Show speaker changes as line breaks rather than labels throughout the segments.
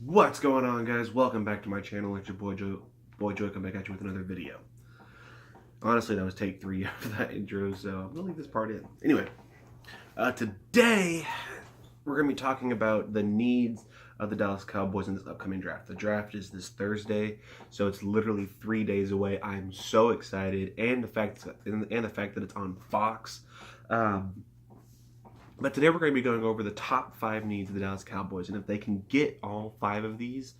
What's going on, guys? Welcome back to my channel. It's your boy Joe coming back at you with another video. Honestly, that was take 3 of that intro, so I'm gonna leave this part in. Anyway, today we're gonna be talking about the needs of the Dallas Cowboys in this upcoming draft. The draft is this Thursday, so it's literally 3 days away. I'm so excited, and the fact that it's on Fox. But today we're going to be going over the top 5 needs of the Dallas Cowboys, and if they can get all 5 of these,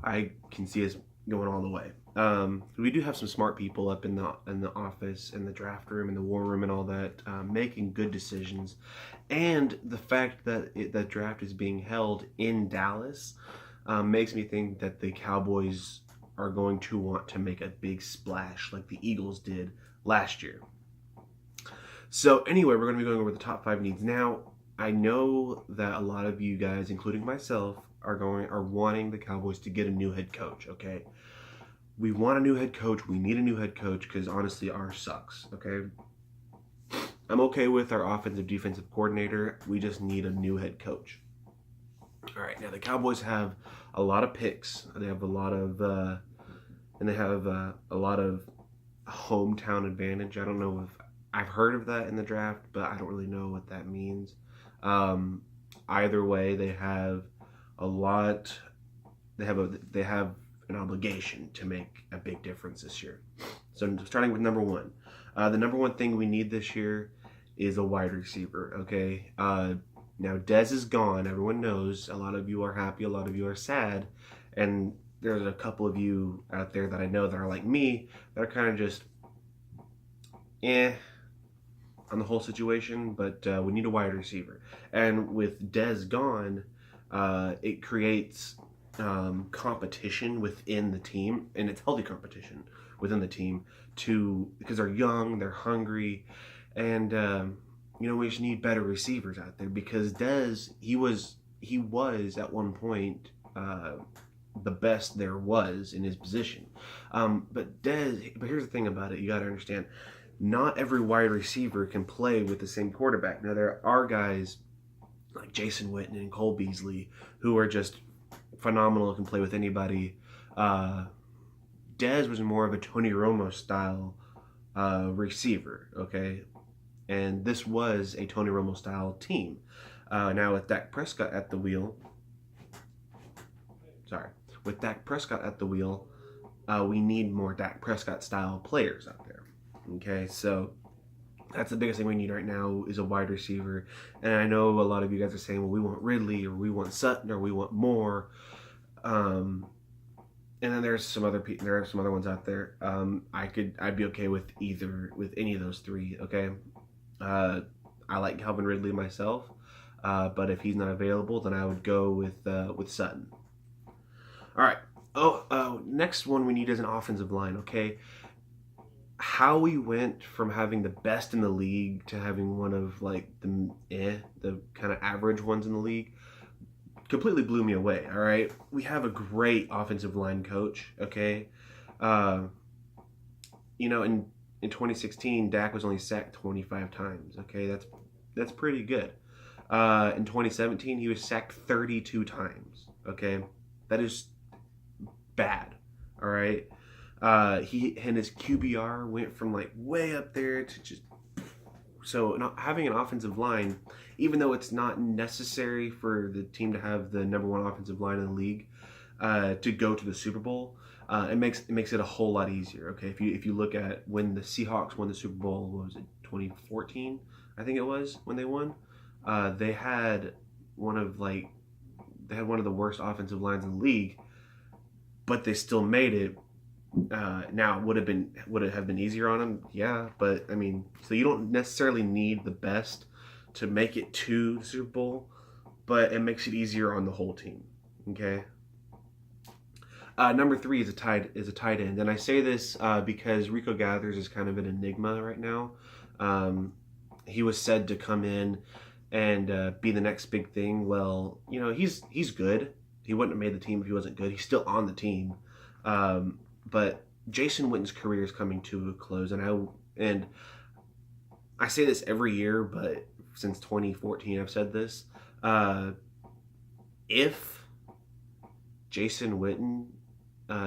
I can see us going all the way. We do have some smart people up in the office, in the draft room, in the war room, and all that, making good decisions. And the fact that the draft is being held in Dallas makes me think that the Cowboys are going to want to make a big splash like the Eagles did last year. So anyway, we're going to be going over the top 5 needs. Now, I know that a lot of you guys, including myself, are wanting the Cowboys to get a new head coach, okay? We want a new head coach. We need a new head coach because honestly, ours sucks, okay? I'm okay with our offensive defensive coordinator. We just need a new head coach. All right, now the Cowboys have a lot of picks. They have a lot of hometown advantage. I don't know if I've heard of that in the draft, but I don't really know what that means. Either way, they have a lot. They have an obligation to make a big difference this year. So starting with number one, the number one thing we need this year is a wide receiver. Okay. Now Dez is gone. Everyone knows. A lot of you are happy. A lot of you are sad, and there's a couple of you out there that I know that are like me, that are kind of just on the whole situation, but we need a wide receiver. And with Dez gone, it creates competition within the team, and it's healthy competition within the team because they're young, they're hungry, and we just need better receivers out there because Dez, he was at one point the best there was in his position. But here's the thing about it, you got to understand, not every wide receiver can play with the same quarterback. Now, there are guys like Jason Witten and Cole Beasley who are just phenomenal and can play with anybody. Dez was more of a Tony Romo style receiver, okay? And this was a Tony Romo style team. Now, with Dak Prescott at the wheel, we need more Dak Prescott style players out there. Okay, so that's the biggest thing we need right now is a wide receiver. And I know a lot of you guys are saying, well, we want Ridley, or we want Sutton, or we want Moore. And then there are some other ones out there. I'd be okay with any of those 3. Okay, I like Calvin Ridley myself, but if he's not available, then I would go with Sutton. All right. Next one we need is an offensive line. Okay. How we went from having the best in the league to having one of like the kind of average ones in the league completely blew me away. All right, we have a great offensive line coach. Okay, in 2016, Dak was only sacked 25 times. Okay, that's pretty good. In 2017, he was sacked 32 times. Okay, that is bad. All right. He and his QBR went from like way up there to just not having an offensive line, even though it's not necessary for the team to have the number 1 offensive line in the league to go to the Super Bowl. It makes it a whole lot easier. Okay, if you look at when the Seahawks won the Super Bowl, what was it, 2014? I think it was when they won. They had one of the worst offensive lines in the league, but they still made it. Now, would it have been easier on them? Yeah, but I mean, so you don't necessarily need the best to make it to the Super Bowl, but it makes it easier on the whole team. Okay. Number 3 is a tight end, and I say this because Rico Gathers is kind of an enigma right now. He was said to come in and be the next big thing. Well, he's good. He wouldn't have made the team if he wasn't good. He's still on the team. But Jason Witten's career is coming to a close, and I say this every year, but since 2014 I've said this. if Jason Witten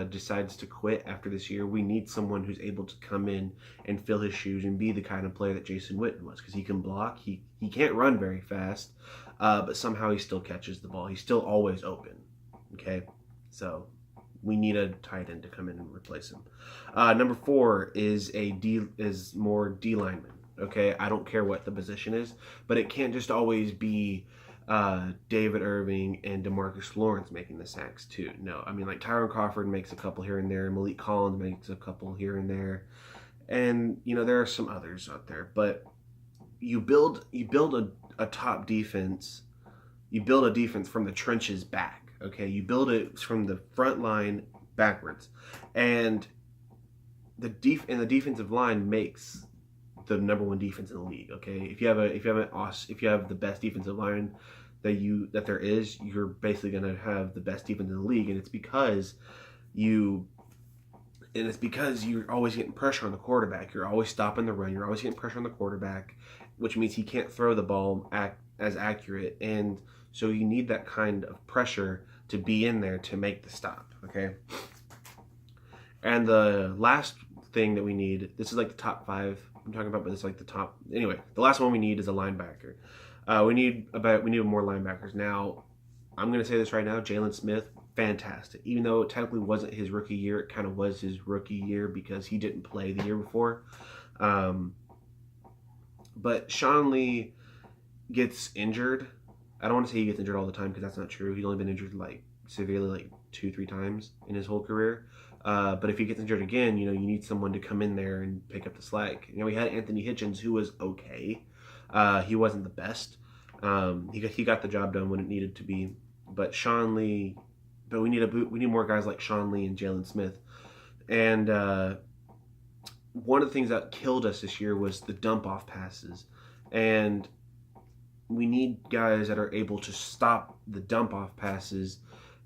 decides to quit after this year, we need someone who's able to come in and fill his shoes and be the kind of player that Jason Witten was, because he can block. He can't run very fast, but somehow he still catches the ball. He's still always open. Okay, so we need a tight end to come in and replace him. Number 4 is more D lineman. Okay, I don't care what the position is, but it can't just always be David Irving and DeMarcus Lawrence making the sacks too. No, I mean, like, Tyron Crawford makes a couple here and there, Malik Collins makes a couple here and there, and there are some others out there. But you build a top defense. You build a defense from the trenches back. Okay, you build it from the front line backwards, and the defensive line makes the number 1 defense in the league. Okay, if you have the best defensive line that there is, you're basically going to have the best defense in the league, and it's because you're always getting pressure on the quarterback. You're always stopping the run. You're always getting pressure on the quarterback, which means he can't throw the ball as accurate, and so you need that kind of pressure to be in there to make the stop. Okay, and the last thing that we need, this is like the top 5 I'm talking about, but it's like the top. Anyway, the last one we need is a linebacker. We need more linebackers. Now, I'm going to say this right now, Jalen Smith, fantastic. Even though it technically wasn't his rookie year, it kind of was his rookie year because he didn't play the year before. But Sean Lee gets injured. I don't want to say he gets injured all the time, because that's not true. He's only been injured like severely like 2-3 times in his whole career. But if he gets injured again, you need someone to come in there and pick up the slack. We had Anthony Hitchens, who was okay. He wasn't the best. He got the job done when it needed to be. But Sean Lee, we need more guys like Sean Lee and Jalen Smith. And one of the things that killed us this year was the dump off passes. And we need guys that are able to stop the dump off passes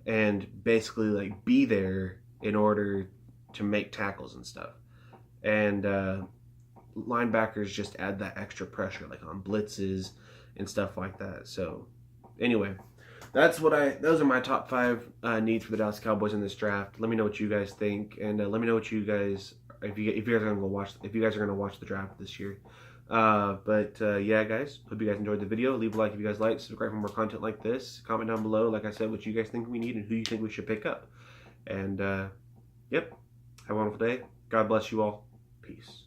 and basically like be there in order to make tackles and stuff. And linebackers just add that extra pressure, like on blitzes and stuff like that. So anyway, those are my top 5 needs for the Dallas Cowboys in this draft. Let me know what you guys think, and let me know what you guys, if you guys are gonna watch the draft this year. Yeah, guys, hope you guys enjoyed the video. Leave a like if you guys liked. Subscribe for more content like this. Comment down below, like I said, what you guys think we need and who you think we should pick up. And yep, have a wonderful day. God bless you all. Peace.